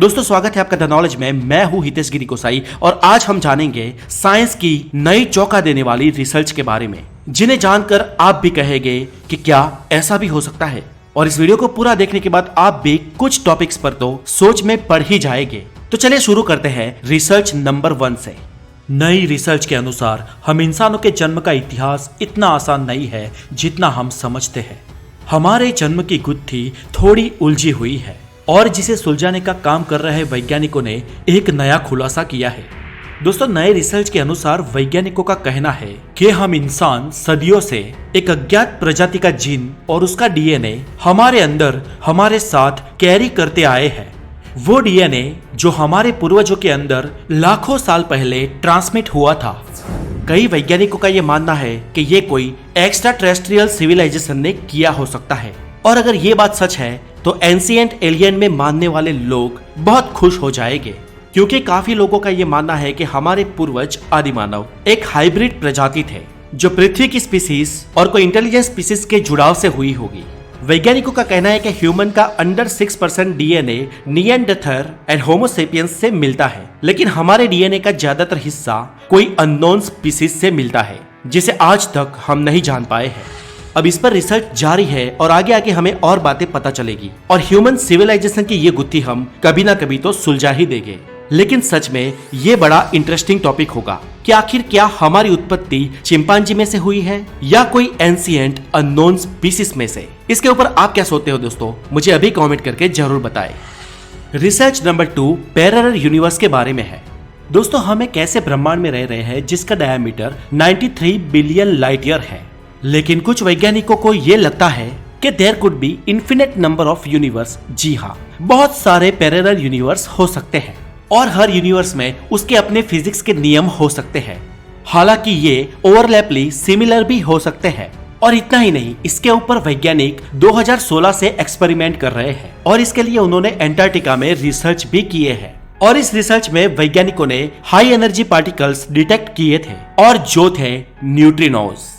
दोस्तों स्वागत है आपका द नॉलेज में। मैं हूं हितेश गिरी गोसाई और आज हम जानेंगे साइंस की नई चौंका देने वाली रिसर्च के बारे में, जिन्हें जानकर आप भी कहेंगे कि क्या ऐसा भी हो सकता है। और इस वीडियो को पूरा देखने के बाद आप भी कुछ टॉपिक्स पर तो सोच में पड़ ही जाएंगे। तो चलिए शुरू करते हैं रिसर्च नंबर 1 से। नई रिसर्च के अनुसार हम इंसानों के जन्म का इतिहास इतना आसान नहीं है जितना हम समझते हैं। हमारे जन्म की गुत्थी थोड़ी उलझी हुई है और जिसे सुलझाने का काम कर रहे वैज्ञानिकों ने एक नया खुलासा किया है। दोस्तों नए रिसर्च के अनुसार वैज्ञानिकों का कहना है कि हम इंसान सदियों से एक अज्ञात प्रजाति का जीन और उसका डीएनए हमारे अंदर हमारे साथ कैरी करते आए हैं। वो डीएनए जो हमारे पूर्वजों के अंदर लाखों साल पहले ट्रांसमिट हुआ था। कई वैज्ञानिकों का यह मानना है कि ये कोई एक्स्ट्रा टेरेस्ट्रियल सिविलाइजेशन ने किया हो सकता है। और अगर ये बात सच है तो एंशिएंट एलियन में मानने वाले लोग बहुत खुश हो जाएंगे, क्योंकि काफी लोगों का ये मानना है कि हमारे पूर्वज आदि मानव एक हाइब्रिड प्रजाति थे जो पृथ्वी की स्पीसीज और कोई इंटेलिजेंट स्पीसीज के जुड़ाव से हुई होगी। वैज्ञानिकों का कहना है कि ह्यूमन का under 6% DNA Neanderthal and homo sapiens से मिलता है, लेकिन हमारे डीएनए का ज्यादातर हिस्सा कोई अननोन स्पीसीज से मिलता है जिसे आज तक हम नहीं जान पाए हैं। अब इस पर रिसर्च जारी है और आगे आगे हमें और बातें पता चलेगी और ह्यूमन सिविलाइजेशन की ये गुत्थी हम कभी ना कभी तो सुलझा ही देंगे। लेकिन सच में ये बड़ा इंटरेस्टिंग टॉपिक होगा कि आखिर क्या हमारी उत्पत्ति चिंपांजी में से हुई है या कोई एंशिएंट अननोन स्पीसीज में से। इसके ऊपर आप क्या सोचते हो दोस्तों, मुझे अभी कमेंट करके जरूर बताएं। रिसर्च नंबर 2 पैरेलल यूनिवर्स के बारे में है। दोस्तों हम एक ऐसे ब्रह्मांड में रह रहे हैं जिसका डायमीटर 93 बिलियन लाइट ईयर है, लेकिन कुछ वैज्ञानिकों को यह लगता है कि there could be infinite number of universe. जी हाँ, बहुत सारे पैरेलल यूनिवर्स हो सकते हैं और हर यूनिवर्स में उसके अपने फिजिक्स के नियम हो सकते हैं। हालांकि ये ओवरलैपली सिमिलर भी हो सकते हैं। और इतना ही नहीं, इसके ऊपर वैज्ञानिक 2016 से एक्सपेरिमेंट कर रहे हैं और इसके लिए उन्होंने एंटार्क्टिका में रिसर्च भी किए हैं। और इस रिसर्च में वैज्ञानिकों ने हाई एनर्जी पार्टिकल्स डिटेक्ट किए थे और जो थे न्यूट्रिनोज।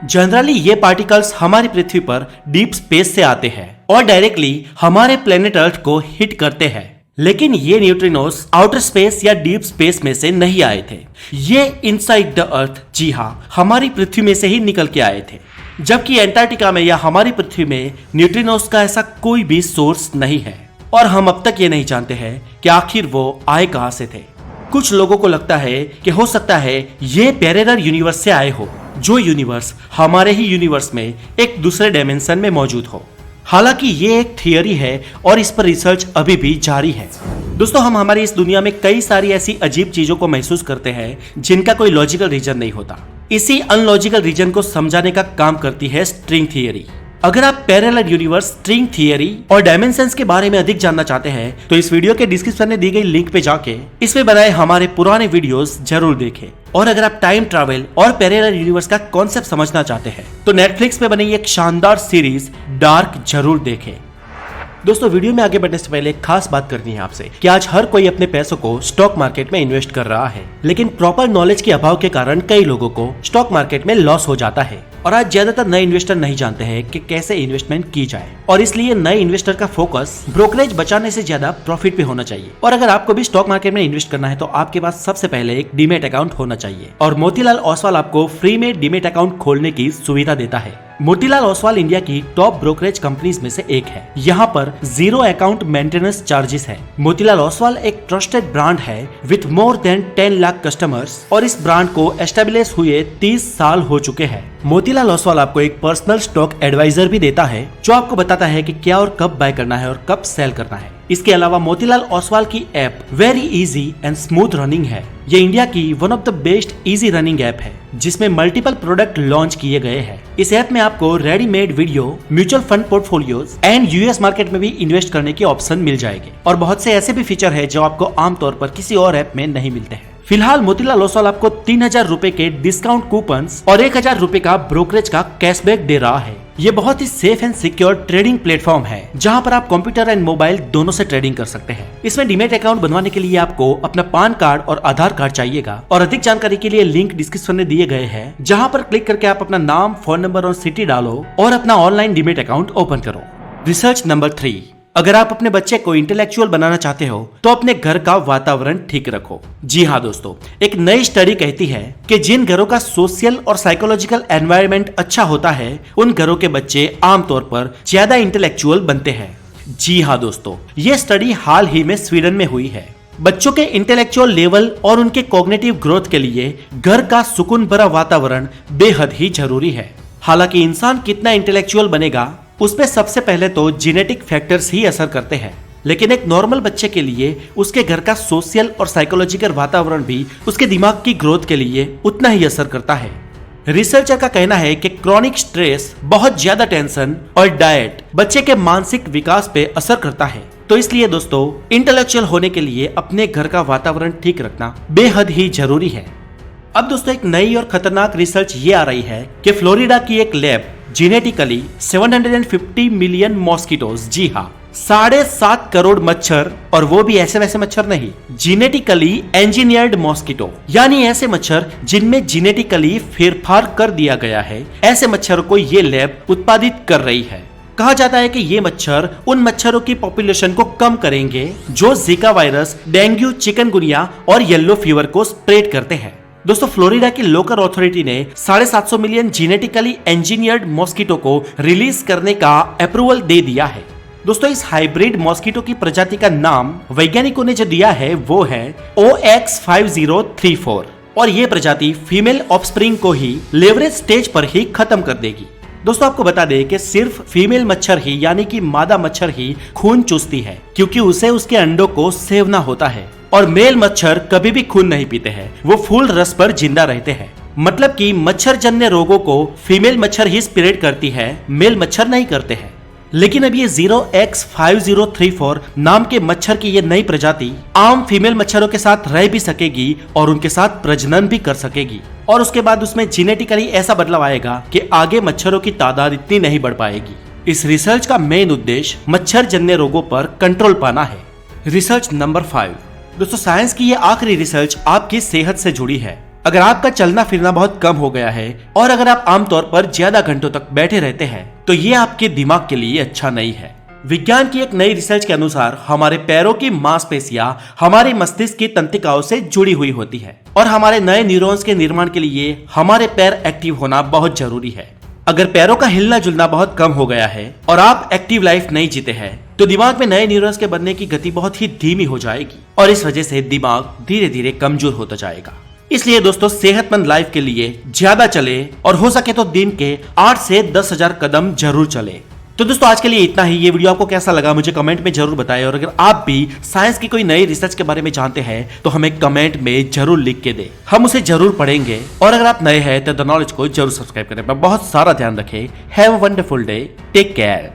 जनरली ये पार्टिकल्स हमारी पृथ्वी पर डीप स्पेस से आते हैं और डायरेक्टली हमारे प्लेनेट अर्थ को हिट करते हैं, लेकिन ये न्यूट्रिनोज आउटर स्पेस या डीप स्पेस में से नहीं आए थे। ये इनसाइड द अर्थ, जी हाँ, हमारी पृथ्वी में से ही निकल के आए थे। जबकि एंटार्क्टिका में या हमारी पृथ्वी में न्यूट्रिनोज का ऐसा कोई भी सोर्स नहीं है और हम अब तक ये नहीं जानते हैं कि आखिर वो आए कहां से थे। कुछ लोगों को लगता है कि हो सकता है ये पैरेलल यूनिवर्स से आए हो, जो यूनिवर्स हमारे ही यूनिवर्स में एक दूसरे डायमेंशन में मौजूद हो। हालांकि ये एक थियरी है और इस पर रिसर्च अभी भी जारी है। दोस्तों हम हमारी इस दुनिया में कई सारी ऐसी अजीब चीजों को महसूस करते हैं जिनका कोई लॉजिकल रीजन नहीं होता। इसी अनलॉजिकल रीजन को समझाने का काम करती है स्ट्रिंग थियरी। अगर आप पैरेलल यूनिवर्स, स्ट्रिंग थियरी और डायमेंशंस के बारे में अधिक जानना चाहते हैं तो इस वीडियो के डिस्क्रिप्शन में दी गई लिंक पे जाके इसमें बनाए हमारे पुराने वीडियोस जरूर देखें। और अगर आप टाइम ट्रैवल और पैरेलल यूनिवर्स का कॉन्सेप्ट समझना चाहते हैं तो नेटफ्लिक्स पे बनी एक शानदार सीरीज डार्क जरूर देखें। दोस्तों वीडियो में आगे बढ़ने से पहले एक खास बात करनी है आपसे कि आज हर कोई अपने पैसों को स्टॉक मार्केट में इन्वेस्ट कर रहा है, लेकिन प्रॉपर नॉलेज के अभाव के कारण कई लोगों को स्टॉक मार्केट में लॉस हो जाता है। और आज ज्यादातर नए इन्वेस्टर नहीं जानते हैं कि कैसे इन्वेस्टमेंट की जाए और इसलिए नए इन्वेस्टर का फोकस ब्रोकरेज बचाने से ज्यादा प्रॉफिट पे होना चाहिए। और अगर आपको भी स्टॉक मार्केट में इन्वेस्ट करना है तो आपके पास सबसे पहले एक डीमेट अकाउंट होना चाहिए और मोतीलाल ओसवाल आपको फ्री में डीमेट अकाउंट खोलने की सुविधा देता है। मोतीलाल ओसवाल इंडिया की टॉप ब्रोकरेज कंपनीज में से एक है। यहाँ पर 0 अकाउंट मेंटेनेंस चार्जेस है। मोतीलाल ओसवाल एक ट्रस्टेड ब्रांड है with more than 10 lakh customers और इस ब्रांड को एस्टेब्लिश हुए 30 साल हो चुके हैं। मोतीलाल ओसवाल आपको एक पर्सनल स्टॉक एडवाइजर भी देता है जो आपको बताता है कि क्या और कब बाय करना है और कब सेल करना है। इसके अलावा मोतीलाल ओसवाल की app very easy and smooth running है। ये इंडिया की one of the best easy running app है जिसमें मल्टीपल प्रोडक्ट लॉन्च किए गए हैं। इस ऐप में आपको readymade video, mutual fund portfolios and US market में भी इन्वेस्ट करने के ऑप्शन मिल जाएंगे और बहुत से ऐसे भी फीचर है जो आपको आमतौर पर किसी और ऐप में नहीं मिलते हैं। फिलहाल मोतीलाल ओसवाल आपको 3000 रुपए के डिस्काउंट कूपन्स और 1000 रुपए का ब्रोकरेज का कैशबैक दे रहा है। ये बहुत ही safe and secure trading platform है जहां पर आप कंप्यूटर एंड मोबाइल दोनों से ट्रेडिंग कर सकते हैं। इसमें डीमेट अकाउंट बनवाने के लिए आपको अपना पैन कार्ड और आधार कार्ड चाहिएगा और अधिक जानकारी के लिए लिंक डिस्क्रिप्शन में दिए गए हैं जहां पर क्लिक करके आप अपना नाम, फोन नंबर और सिटी डालो और अपना ऑनलाइन डीमेट अकाउंट ओपन करो। रिसर्च नंबर 3 अगर आप अपने बच्चे को इंटेलेक्चुअल बनाना चाहते हो तो अपने घर का वातावरण ठीक रखो। जी हाँ दोस्तों, एक नई स्टडी कहती है कि जिन घरों का सोशल और साइकोलॉजिकल एनवायरनमेंट अच्छा होता है उन घरों के बच्चे आमतौर पर ज्यादा इंटेलेक्चुअल बनते हैं। जी हाँ दोस्तों, ये स्टडी हाल ही में स्वीडन में हुई है। बच्चों के इंटेलेक्चुअल लेवल और उनके कॉग्निटिव ग्रोथ के लिए घर का सुकून भरा वातावरण बेहद ही जरूरी है। हालांकि इंसान कितना इंटेलेक्चुअल बनेगा उस पे सबसे पहले तो जेनेटिक फैक्टर्स ही असर करते हैं, लेकिन एक नॉर्मल बच्चे के लिए उसके घर का सोशल और साइकोलॉजिकल वातावरण भी उसके दिमाग की ग्रोथ के लिए उतना ही असर करता है। रिसर्चर का कहना है कि क्रॉनिक स्ट्रेस, बहुत ज्यादा टेंशन और डाइट बच्चे के मानसिक विकास पे असर करता है। तो इसलिए दोस्तों, इंटेलेक्चुअल होने के लिए अपने घर का वातावरण ठीक रखना बेहद ही जरूरी है। अब दोस्तों, एक नई और खतरनाक रिसर्च ये आ रही है कि फ्लोरिडा की एक लैब जेनेटिकली 750 मिलियन मॉस्किटोज, जी हाँ 7.5 करोड़ मच्छर, और वो भी ऐसे वैसे मच्छर नहीं, जेनेटिकली इंजीनियर्ड मॉस्किटो, यानी ऐसे मच्छर जिनमें जेनेटिकली फेरफार कर दिया गया है, ऐसे मच्छरों को ये लैब उत्पादित कर रही है। कहा जाता है कि ये मच्छर उन मच्छरों की पॉपुलेशन को कम करेंगे जो जीका वायरस, डेंगू, चिकनगुनिया और येलो फीवर को स्प्रेड करते हैं। दोस्तों, फ्लोरिडा की लोकल अथॉरिटी ने 750 मिलियन जेनेटिकली इंजीनियर्ड मॉस्किटो को रिलीज करने का अप्रूवल दे दिया है। दोस्तों, इस हाइब्रिड मॉस्किटो की प्रजाति का नाम वैज्ञानिकों ने जो दिया है वो है OX5034, और ये प्रजाति फीमेल ऑफस्प्रिंग को ही लेवरेज स्टेज पर ही खत्म कर देगी। दोस्तों, आपको बता दें कि सिर्फ फीमेल मच्छर ही, यानी कि मादा मच्छर ही खून चूसती है, क्योंकि उसे उसके अंडों को सेवना होता है, और मेल मच्छर कभी भी खून नहीं पीते हैं, वो फूल रस पर जिंदा रहते हैं। मतलब कि मच्छर जन्य रोगों को फीमेल मच्छर ही स्प्रेड करती है, मेल मच्छर नहीं करते हैं। लेकिन अब ये 0x5034 नाम के मच्छर की ये नई प्रजाति आम फीमेल मच्छरों के साथ रह भी सकेगी और उनके साथ प्रजनन भी कर सकेगी, और उसके बाद उसमें जेनेटिकली ऐसा बदलाव आएगा कि आगे मच्छरों की तादाद इतनी नहीं बढ़ पाएगी। इस रिसर्च का मेन उद्देश्य मच्छर जन्य रोगों पर कंट्रोल पाना है। Research number 5। दोस्तों, साइंस की ये आखिरी रिसर्च आपकी सेहत से जुड़ी है। अगर आपका चलना फिरना बहुत कम हो गया है और अगर आप आमतौर पर ज्यादा घंटों तक बैठे रहते हैं तो ये आपके दिमाग के लिए अच्छा नहीं है। विज्ञान की एक नई रिसर्च के अनुसार हमारे पैरों की मांसपेशियां हमारे मस्तिष्क की तंत्रिकाओं से जुड़ी हुई होती है, और हमारे नए न्यूरॉन्स के निर्माण के लिए हमारे पैर एक्टिव होना बहुत जरूरी है। अगर पैरों का हिलना जुलना बहुत कम हो गया है और आप एक्टिव लाइफ नहीं जीते हैं तो दिमाग में नए न्यूरॉन्स के बनने की गति बहुत ही धीमी हो जाएगी, और इस वजह से दिमाग धीरे धीरे कमजोर होता जाएगा। इसलिए दोस्तों, सेहतमंद लाइफ के लिए ज्यादा चले, और हो सके तो दिन के 8 से 10,000 कदम जरूर चले। तो दोस्तों, आज के लिए इतना ही। ये वीडियो आपको कैसा लगा मुझे कमेंट में जरूर बताएं, और अगर आप भी साइंस की कोई नई रिसर्च के बारे में जानते हैं तो हमें कमेंट में जरूर लिख के दें, हम उसे जरूर पढ़ेंगे। और अगर आप नए हैं तो द नॉलेज को जरूर सब्सक्राइब करें। बहुत सारा ध्यान रखें। Have a wonderful day, take care.